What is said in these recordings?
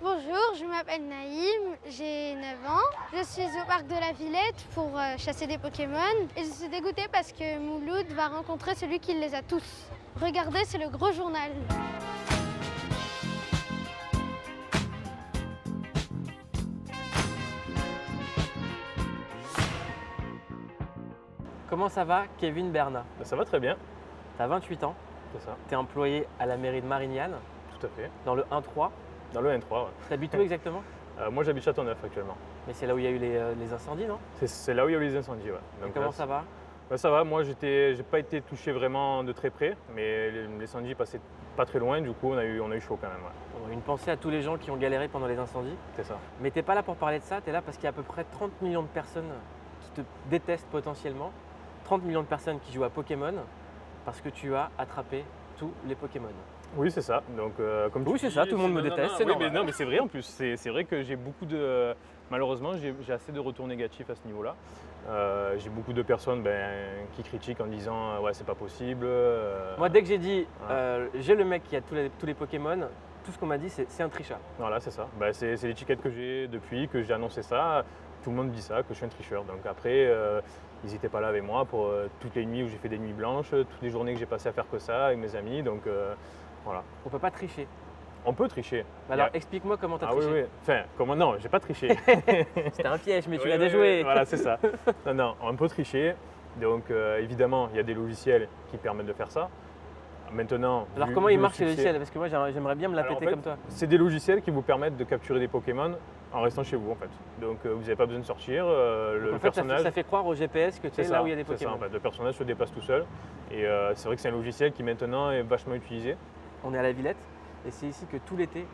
Bonjour, je m'appelle Naïm, j'ai 9 ans. Je suis au parc de la Villette pour chasser des Pokémon. Et je suis dégoûtée parce que Mouloud va rencontrer celui qui les a tous. Regardez, c'est le gros journal. Comment ça va, Kevin Bernat? Ça va très bien, Tu as 28 ans, c'est ça, tu es employé à la mairie de Marignane, tout à fait. dans le 1-3. Dans le N3, ouais. Tu habites où exactement? Moi j'habite Châteauneuf actuellement. Mais c'est là où il y a eu les incendies, non? C'est là où il y a eu les incendies, ouais. Et Donc comment là, ça va? ça va, moi j'ai pas été touché vraiment de très près, mais l'incendie passait pas très loin, du coup on a eu chaud quand même, ouais. Bon, une pensée à tous les gens qui ont galéré pendant les incendies. C'est ça. Mais t'es pas là pour parler de ça, tu es là parce qu'il y a à peu près 30 millions de personnes qui te détestent potentiellement. 30 millions de personnes qui jouent à Pokémon parce que tu as attrapé tous les Pokémon. Oui, c'est ça. Donc, comme Oui, tu c'est dis, ça, tout le monde me déteste, c'est oui, normal. mais non, mais c'est vrai en plus. C'est vrai que j'ai beaucoup de. Malheureusement, j'ai assez de retours négatifs à ce niveau-là. J'ai beaucoup de personnes qui critiquent en disant ouais, c'est pas possible. Moi, dès que j'ai dit voilà. j'ai le mec qui a tous les Pokémon, tout ce qu'on m'a dit c'est un tricheur. Voilà, c'est ça. C'est l'étiquette que j'ai depuis que j'ai annoncé ça. Tout le monde dit ça, que je suis un tricheur. Donc après, ils n'étaient pas là avec moi pour toutes les nuits où j'ai fait des nuits blanches, toutes les journées que j'ai passé à faire que ça avec mes amis. Donc voilà. On peut pas tricher. On peut tricher. Alors explique-moi comment tu as Ah oui, triché. oui. Enfin, comment non, j'ai pas triché. C'était un piège, mais tu Oui, l'as oui, déjoué. oui, voilà, c'est ça. Non, on peut tricher. Donc évidemment, il y a des logiciels qui permettent de faire ça. Maintenant, Alors vu- comment vu ils le marchent les succès- logiciels? Parce que moi j'aimerais bien me la Alors, en péter fait, comme toi. C'est des logiciels qui vous permettent de capturer des Pokémon en restant chez vous en fait. Donc vous n'avez pas besoin de sortir. Donc, Le en fait, personnage, ça fait croire au GPS que tu es c'est là ça, où il y a des c'est ça, Pokémon. en fait. Le personnage se déplace tout seul. Et c'est vrai que c'est un logiciel qui maintenant est vachement utilisé. On est à la Villette et c'est ici que tout l'été,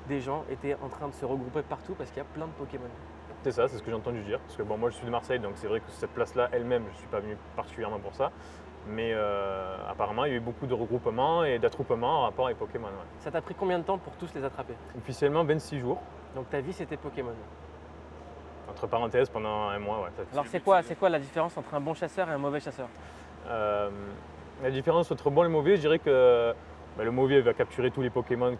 des gens étaient en train de se regrouper partout parce qu'il y a plein de Pokémon. C'est ça, c'est ce que j'ai entendu dire. Parce que bon, moi je suis de Marseille, donc c'est vrai que cette place-là elle-même, je ne suis pas venu particulièrement pour ça. Mais apparemment, il y a eu beaucoup de regroupements et d'attroupements en rapport avec Pokémon. Ouais. Ça t'a pris combien de temps pour tous les attraper? Officiellement 26 jours, Donc ta vie c'était Pokémon. entre parenthèses pendant un mois. Ouais. Alors c'est quoi la différence entre un bon chasseur et un mauvais chasseur? La différence entre bon et mauvais, je dirais que le mauvais va capturer tous les Pokémon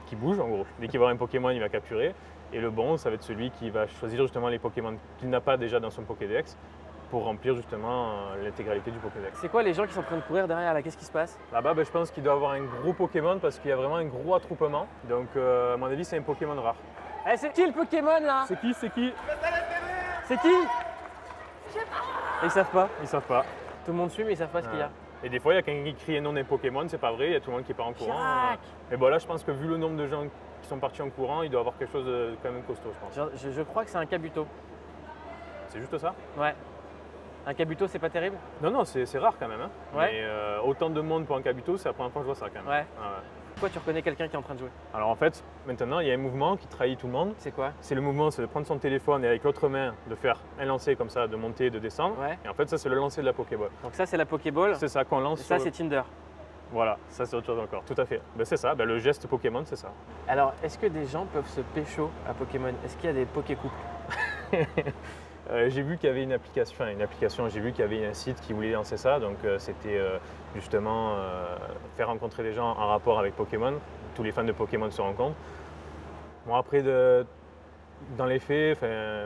qui bougent en gros. Dès qu'il va avoir un Pokémon, il va capturer. Et le bon, ça va être celui qui va choisir justement les Pokémon qu'il n'a pas déjà dans son Pokédex pour remplir justement l'intégralité du Pokédex. C'est quoi les gens qui sont en train de courir derrière là? Qu'est-ce qui se passe? Là-bas, je pense qu'il doit avoir un gros Pokémon parce qu'il y a vraiment un gros attroupement. Donc à mon avis, c'est un Pokémon rare. Eh, c'est qui le Pokémon là? C'est qui? C'est qui? Je sais pas. Ils savent pas. Ils savent pas. Tout le monde suit mais ils savent pas ce qu'il y a. Et des fois, il y a quelqu'un qui crie un nom d'un Pokémon, c'est pas vrai, il y a tout le monde qui part en courant. Chirac. Mais bon, là, je pense que vu le nombre de gens qui sont partis en courant, il doit y avoir quelque chose de quand même costaud, je pense. Je crois que c'est un Kabuto. C'est juste ça? Ouais. Un Kabuto c'est pas terrible? Non, non, c'est rare quand même. Hein. Ouais. Mais autant de monde pour un Kabuto, c'est la première fois que je vois ça quand même. Ouais. Ah ouais. Pourquoi tu reconnais quelqu'un qui est en train de jouer? Alors en fait, maintenant, il y a un mouvement qui trahit tout le monde. C'est quoi? C'est le mouvement, c'est de prendre son téléphone et avec l'autre main de faire un lancer comme ça, de monter et de descendre. Ouais. Et en fait, ça, c'est le lancer de la Pokéball. Donc ça c'est la Pokéball. C'est ça qu'on lance. Et ça sur c'est Tinder. Voilà, ça, c'est autre chose encore. Tout à fait. C'est ça, le geste Pokémon, c'est ça. Alors est-ce que des gens peuvent se pécho à Pokémon? Est-ce qu'il y a des Pokécouples? J'ai vu qu'il y avait une application, j'ai vu qu'il y avait un site qui voulait lancer ça, donc c'était justement faire rencontrer des gens en rapport avec Pokémon. Tous les fans de Pokémon se rencontrent. Bon après, dans les faits,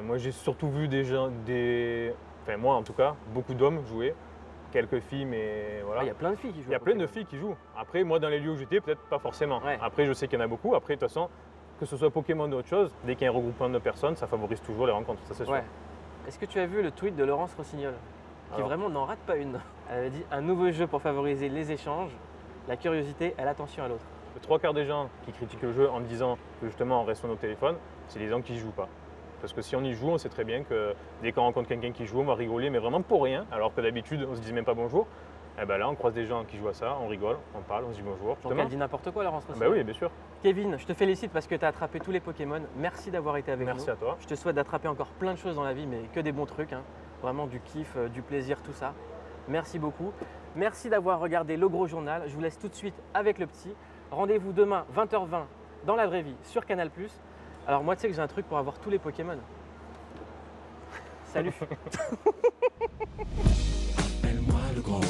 moi j'ai surtout vu des gens, moi en tout cas, beaucoup d'hommes jouer, quelques filles, mais voilà. Il y a plein de filles qui jouent. Il y a plein de filles qui jouent. Après, moi dans les lieux où j'étais, peut-être pas forcément. Ouais. Après, je sais qu'il y en a beaucoup. Après, de toute façon, que ce soit Pokémon ou autre chose, dès qu'il y a un regroupement de personnes, ça favorise toujours les rencontres, ça c'est sûr. Ouais. Est-ce que tu as vu le tweet de Laurence Rossignol qui Alors. vraiment n'en rate pas une? Elle avait dit un nouveau jeu pour favoriser les échanges, la curiosité et l'attention à l'autre. Les trois quarts des gens qui critiquent le jeu en disant que justement on reste sur nos téléphones, c'est les gens qui n'y jouent pas. Parce que si on y joue, on sait très bien que dès qu'on rencontre quelqu'un qui joue, on va rigoler, mais vraiment pour rien, alors que d'habitude on se dit même pas bonjour. Et ben là, on croise des gens qui jouent à ça, on rigole, on parle, on se dit bonjour. Donc elle dit n'importe quoi, Laurence Ah Rossignol. bah oui, bien sûr. Kevin, je te félicite parce que tu as attrapé tous les Pokémon. Merci d'avoir été avec nous. Merci à toi. Je te souhaite d'attraper encore plein de choses dans la vie, mais que des bons trucs. Hein. Vraiment du kiff, du plaisir, tout ça. Merci beaucoup. Merci d'avoir regardé Le Gros Journal. Je vous laisse tout de suite avec le petit. Rendez-vous demain, 20h20, dans la vraie vie, sur Canal+. Alors moi, tu sais que j'ai un truc pour avoir tous les Pokémon. Salut. Appelle-moi le gros.